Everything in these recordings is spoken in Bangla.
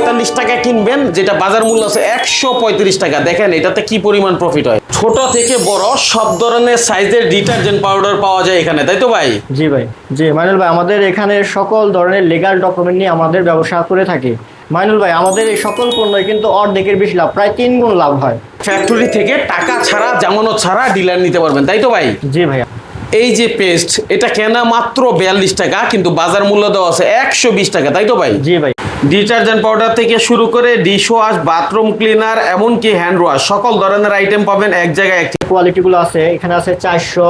45 টাকা কিনবেন, যেটা বাজার মূল্য আছে 135 টাকা। দেখেন এটাতে কি পরিমাণ প্রফিট হয়। ছোট থেকে বড় সব ধরনের সাইজের ডিটারজেন্ট পাউডার পাওয়া যায় এখানে, তাই তো ভাই? জি ভাই, জি মাইনুল ভাই, আমাদের এখানে সকল ধরনের লিগ্যাল ডকুমেন্ট নিয়ে আমাদের ব্যবসা করে থাকি। মাইনুল ভাই, আমাদের এই সকল পণ্যই কিন্তু অর্ধেকের বেশি লাভ, প্রায় 3 গুণ লাভ হয়। ফ্যাক্টরি থেকে টাকা ছাড়া, জামানত ছাড়া ডিলার নিতে পারবেন, তাই তো ভাই? জি ভাইয়া। এই যে পেস্ট, এটা কেনা মাত্র 42 টাকা, কিন্তু বাজার মূল্য দেওয়া আছে 120 টাকা, তাই তো ভাই? জি ভাই। ডিটারজেন্ট পাউডার থেকে শুরু করে ডিশ ওয়াশ, বাথরুম ক্লিনার, এমনকি হ্যান্ড ওয়াশ, সকল ধরনের আইটেম পাবেন এক জায়গায়। কোয়ালিটিগুলো আছে এখানে, আছে 400,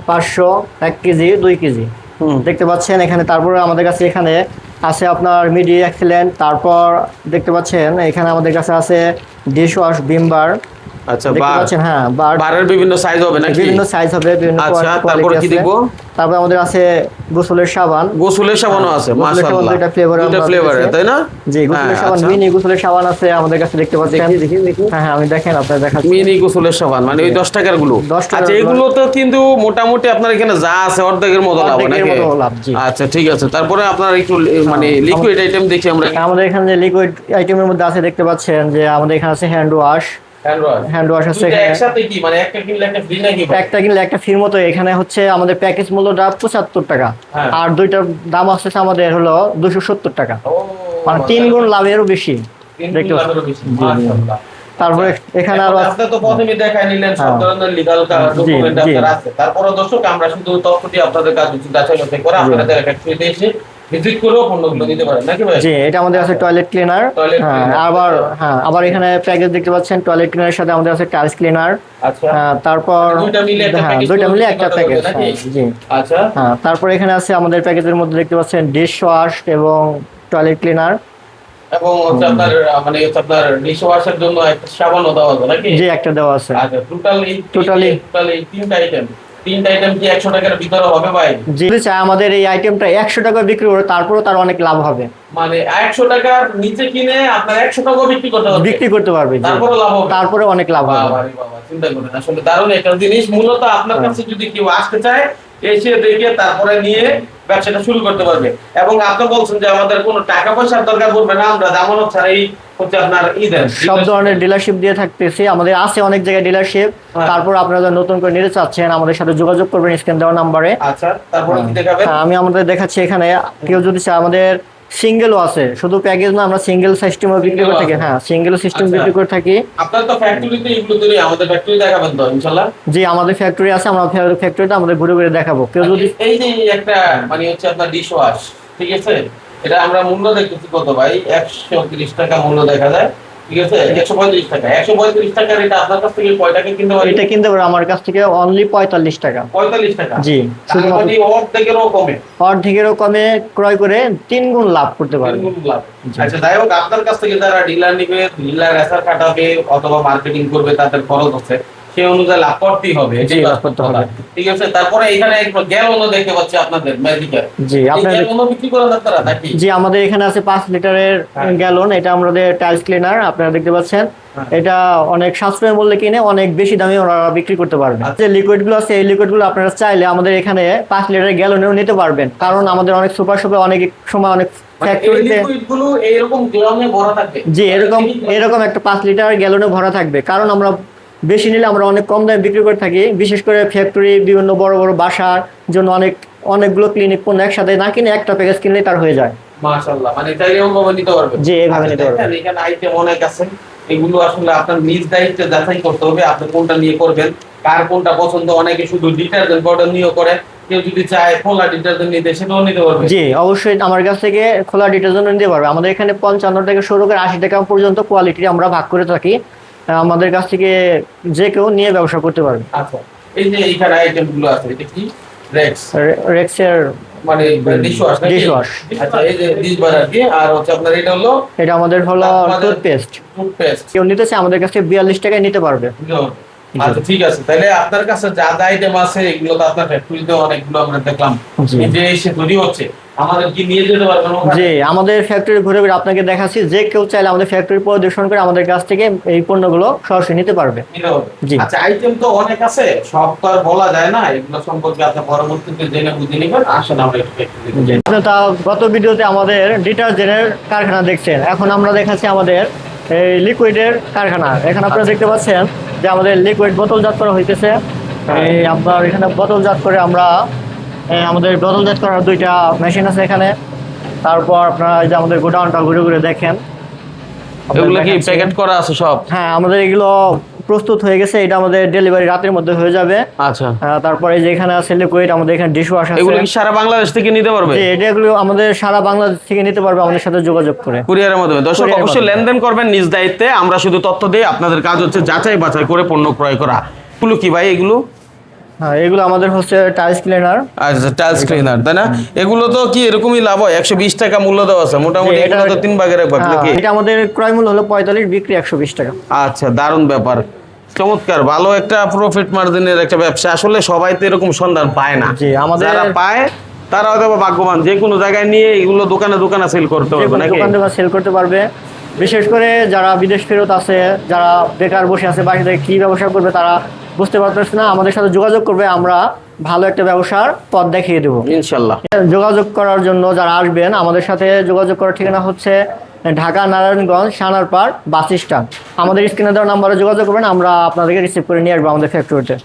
500, 1 কেজি, 2 কেজি দেখতে পাচ্ছেন এখানে। তারপরে আমাদের কাছে এখানে আছে আপনার মিডি এক্সেলেন্ট। তারপর দেখতে পাচ্ছেন এখানে আমাদের কাছে আছে ডিশ ওয়াশ ভিমবার। আচ্ছা, দেখতে পাচ্ছেন, হ্যাঁ, বারের বিভিন্ন সাইজ হবে নাকি? বিভিন্ন সাইজ হবে, বিভিন্ন আচ্ছা, তারপরে কি দেখবো? তারপর আমাদের আছে গোসলের সাবান। গোসলের সাবানও আছে, মাশাআল্লাহ, দুটো ফ্লেভার, তাই না? জি, গোসলের সাবান, মিনি গোসলের সাবান আছে আমাদের কাছে, দেখতে পাচ্ছেন। হ্যাঁ হ্যাঁ, আমি দেখেন আপনারা দেখাচ্ছি। মিনি গোসলের সাবান মানে ওই 10 টাকার গুলো। আচ্ছা, এগুলো তো কিন্তু মোটামুটি আপনার এখানে যা আছে অর্ধেকের মতো লাভ নাকি? আচ্ছা, ঠিক আছে। তারপরে আপনার একটু মানে লিকুইড আইটেম দেখি আমরা। আমাদের এখানে যে লিকুইড আইটেমের মধ্যে আছে, দেখতে পাচ্ছেন যে আমাদের এখানে আছে হ্যান্ড ওয়াশ। হ্যান্ড ওয়াশ আছে একসাথে, কি মানে একটা কিনলে একটা ফ্রি নাকি? একটা কিনলে একটা ফ্রির মতো। এখানে হচ্ছে আমাদের প্যাকেজ মূল্যটা 75 টাকা, আর দুইটার দাম আসছে আমাদের হলো 270 টাকা, মানে 3 গুণ লাভেরও বেশি। দেখতে পাচ্ছেন। তারপরে এখানে আরো আপনি তো প্রথমেই দেখাই নিলেন সব ধরনের লিগ্যাল ডকুমেন্ট আপনার আছে। তারপরে দর্শক, আমরা শুধু তথ্যটি আপনাদের কাছে যাচাই বাছাই করে আপনাদের ফ্যাক্টরিতে এসে ভিজিট করেও পণ্যগুলো নিতে পারেন নাকি ভাই? জি, এটা আমাদের আছে টয়লেট ক্লিনার। আবার এখানে প্যাকেজ দেখতে পাচ্ছেন, টয়লেট ক্লিনারের সাথে আমাদের আছে টাইলস ক্লিনার। আচ্ছা, তারপর দুইটা মিলে একটা প্যাকেজ। জি, আচ্ছা। তারপর এখানে আছে আমাদের প্যাকেজের মধ্যে দেখতে পাচ্ছেন ডিশ ওয়াশ এবং টয়লেট ক্লিনার, এবং আপনার মানে আপনার ডিশ ওয়াশের জন্য একটা সাবানও দেওয়া আছে নাকি? জি, একটা দেওয়া আছে। আচ্ছা, টোটালি তিনটা আইটেম কি 100 টাকার ভিতরে হবে ভাই? জি, চাই আমাদের এই আইটেমটা 100 টাকা বিক্রি করে, তারপরেও তার অনেক লাভ হবে। মানে 100 টাকার নিচে কিনে আপনার 100 টাকা বিক্রি করতে পারবে, তারপরে লাভ হবে, তারপরে অনেক লাভ হবে। বাবা, চিন্তা করেন, আসলে দারুণ একটা জিনিস। মূলত আপনার কাছে যদি কেউ আসতে চায়, এসে দেখে তারপরে নিয়ে ব্যবসাটা শুরু করতে পারবে। এবং আপনি বলছেন যে আমাদের কোনো টাকা পয়সার দরকার পড়বে না, আমরা জামানত ছাড়াই হচ্ছে আপনার সব ধরনের ডিলারশিপ দিয়ে থাকতেছি। আমাদের আছে অনেক জায়গায় ডিলারশিপ। তারপর আপনারা নতুন করে নিতে চাচ্ছেন, আমাদের সাথে যোগাযোগ করবেন স্ক্রিন দেওয়া নাম্বারে। আচ্ছা, তারপরে কি দেখাবেন? আমি আমাদের দেখাচ্ছি এখানে। কেউ যদি চায়, আমাদের সিঙ্গেলও আছে, শুধু প্যাকেজ না, আমরা সিঙ্গেল সিস্টেমও বিক্রি করে থাকি। হ্যাঁ, সিঙ্গেল সিস্টেম বিক্রি করে থাকি। আপনার তো ফ্যাক্টরিতে এগুলো তৈরি, আমাদের ফ্যাক্টরি দেখাবেন তো ইনশাআল্লাহ? জি, আমাদের ফ্যাক্টরি আছে, আমরা ফ্যাক্টরিতে আমাদের ঘুরে ঘুরে দেখাবো। কেউ যদি এই যে একটা মানে হচ্ছে আপনার ডিশ ওয়াশ, ঠিক আছে, এটা আমরা মূল্য দেখতেছি কত ভাই? 130 টাকা মূল্য দেখা যায়, ঠিক আছে? 135 টাকা। 135 টাকার এটা আপনার কাছ থেকে কয় টাকা কিনতে পারি? এটা কিনতে পারে আমার কাছ থেকে অনলি 45 টাকা। 45 টাকা? জি, শুধুমাত্র অর্ধেকেরও কমে ক্রয় করে 3 গুণ লাভ করতে পারবে। 3 গুণ লাভ। আচ্ছা, যাই হোক, আপনার কাছ থেকে যারা ডিলার নিবে, ডিলার এসার কাটাবে অথবা মার্কেটিং করবে, তাদের খরচ আছে, সেই অনুযায়ী লাভ করতেই হবে। ঠিক আছে। তারপরে এখানে গ্যালনও দেখতে পাচ্ছি আপনাদের ম্যাজিকের। জি, আপনাদের গ্যালনও বিক্রি করেন আপনারা নাকি? জি, আমাদের এখানে আছে 5 লিটারের গ্যালন। এটা আমাদের টাইলস ক্লিনার, আপনারা দেখতে পাচ্ছেন। এটা অনেক সাশ্রয় মূল্যে কিনে অনেক বেশি দামে ওনারা বিক্রি করতে পারবে। যে লিকুইড গুলো আছে, এই লিকুইড গুলো আপনারা চাইলে আমাদের এখানে 5 লিটারের গ্যালনেও নিতে পারবেন, কারণ আমাদের অনেক সুপার শপে অনেক সময় অনেক ফ্যাক্টরিতে এরকম গ্যালনে ভরা থাকবে। জি, এরকম একটা 5 লিটার গ্যালনে ভরা থাকবে, কারণ আমরা বেশি নিলে আমরা অনেক কম দামে বিক্রি করে থাকি। বিশেষ করে ফ্যাক্টরি, বিভিন্ন বড় বড় বাসার জন্য অনেকগুলো ক্লিনিক পণ্য একসাথে না কিনে একটা প্যাকেজ কিনলে তার হয়ে যায়। মাশাআল্লাহ, মানে চাইলে ওভাবে নিতে পারবে। জি, এইভাবে নিতে পারবে। এখানে আইটেম অনেক আছে, এগুলো আসলে আপনার নিজ দায়িত্বে যাচাই করতে হবে আপনি কোনটা নিয়ে করবেন, কার কোনটা পছন্দ। অনেকে শুধু ডিটারজেন্ট পাউডার নিয়ে করে, কেউ যদি চায় খোলা ডিটারজেন্ট নিতে, সেটাও নিতে পারবে। জি, অবশ্যই আমার কাছ থেকে খোলা ডিটারজেন্ট নিতে পারবে। আমাদের এখানে 55 থেকে শুরু করে 80 টাকা পর্যন্ত কোয়ালিটি আমরা ভাগ করে থাকি। আমাদের কাছ থেকে যে কেউ নিয়ে ব্যবসা করতে পারবে। আচ্ছা, এই যে এখানে আইটেম গুলো আছে, এটা কি? রেক্সের মানে ডিশ ওয়াশ। আচ্ছা, এই যে ডিশ বার আর কি, আর হচ্ছে আপনার এটা আমাদের হলো টুথপেস্ট। কেউ নিতে চায় আমাদের কাছে 42 টাকায় নিতে পারবে। আচ্ছা, ঠিক আছে। তাহলে আপনার কাছে যা যা আইটেম আছে, এগুলো তো আপনার ফ্যাক্টরিতে অনেকগুলো আমরা দেখলাম যে এসে তৈরি হচ্ছে। আমাদের কি নিয়ে যেতে পারবেন ওখানে? জি, আমাদের ফ্যাক্টরি ঘুরে ঘুরে আপনাকে দেখাচ্ছি, যে কেউ চাইলে আমাদের ফ্যাক্টরি পরিদর্শন করে আমাদের কাছ থেকে এই পণ্যগুলো সরাসরি নিতে পারবে। নিতে হবে। জি। আচ্ছা, আইটেম তো অনেক আছে, সব তো আর বলা যায় না, এগুলো সম্পর্কে আপনি পরবর্তীতে জেনে বুঝে নেবেন। আসেন আমরা একটু দেখতে জি। আপনি তা গত ভিডিওতে আমাদের ডিটারজেন্টের কারখানা দেখছেন, এখন আমরা দেখাচ্ছি আমাদের এই লিকুইডের কারখানা। এখানে আপনারা দেখতে পাচ্ছেন যে আমাদের লিকুইড বোতলজাত করা হইতেছে। এই আপনার এখানে বোতলজাত করে আমরা আমাদের বোতলজাত করার 2টা মেশিন আছে এখানে। তারপর আপনারা এই যে আমাদের গোডাউনটা ঘুরে ঘুরে দেখেন। এগুলো কি প্যাকেট করা আছে সব? হ্যাঁ, আমাদের এগুলো প্রস্তুত হয়ে গেছে, এটা আমাদের ডেলিভারি রাতের মধ্যে হয়ে যাবে। আচ্ছা, তারপরে যে এখানে আছে লিকুইড, আমাদের এখানে ডিশ ওয়াশ আছে। এগুলো কি সারা বাংলাদেশ থেকে নিতে পারবে? জি, এগুলো আমাদের সারা বাংলাদেশ থেকে নিতে পারবে আমাদের সাথে যোগাযোগ করে, কুরিয়ারের মাধ্যমে। দর্শক কুরিয়ারের অবশ্যই মাধ্যমে। লেনদেন করবেন নিজ দায়িত্বে, আমরা শুধু তথ্য দিই, আপনাদের কাজ হচ্ছে যাচাই বাছাই করে পণ্য ক্রয় করা। এগুলো কি ভাই এগুলো? হ্যাঁ, এগুলো আমাদের হচ্ছে টাইলস ক্লিনার। আচ্ছা, টাইলস ক্লিনার, তাই না? এগুলো তো কি এরকমই লাভ হয়? 120 টাকা মূল্য দেওয়া আছে মোটামুটি, জি, এগুলো তো 3 ভাগের 1 ভাগ নাকি? এটা আমাদের ক্রয় মূল্য হলো 45, বিক্রি 120 টাকা। আচ্ছা, দারুণ ব্যাপার, চমৎকার, ভালো একটা প্রফিট মার্জিনের একটা ব্যবসা। আসলে সবাই তো এরকম সন্ধান পায় না। জি, আমাদের যারা পায় তারা হয়তো বা ভাগ্যবান, যে কোনো জায়গায় নিয়ে এগুলো দোকানে দোকানে সেল করতে পারবে নাকি? দোকান দোকান সেল করতে পারবে। বিশেষ করে যারা বিদেশ ফেরত আছে, যারা বেকার বসে আছে, বাড়ি থেকে কি ব্যবসা করবে তারা বুঝতে পারতেছে না, আমাদের সাথে যোগাযোগ করবে, আমরা ভালো একটা ব্যবসার পথ দেখিয়ে দেবো ইনশাল্লাহ। যোগাযোগ করার জন্য যারা আসবেন আমাদের সাথে যোগাযোগ করার ঠিকানা হচ্ছে ঢাকা নারায়ণগঞ্জ সানারপাড় বাস স্ট্যান্ড। আমাদের স্ক্রিনে দেওয়া নাম্বারে যোগাযোগ করবেন, আমরা আপনাদেরকে রিসিভ করে নিয়ে আসবো আমাদের ফ্যাক্টরিতে।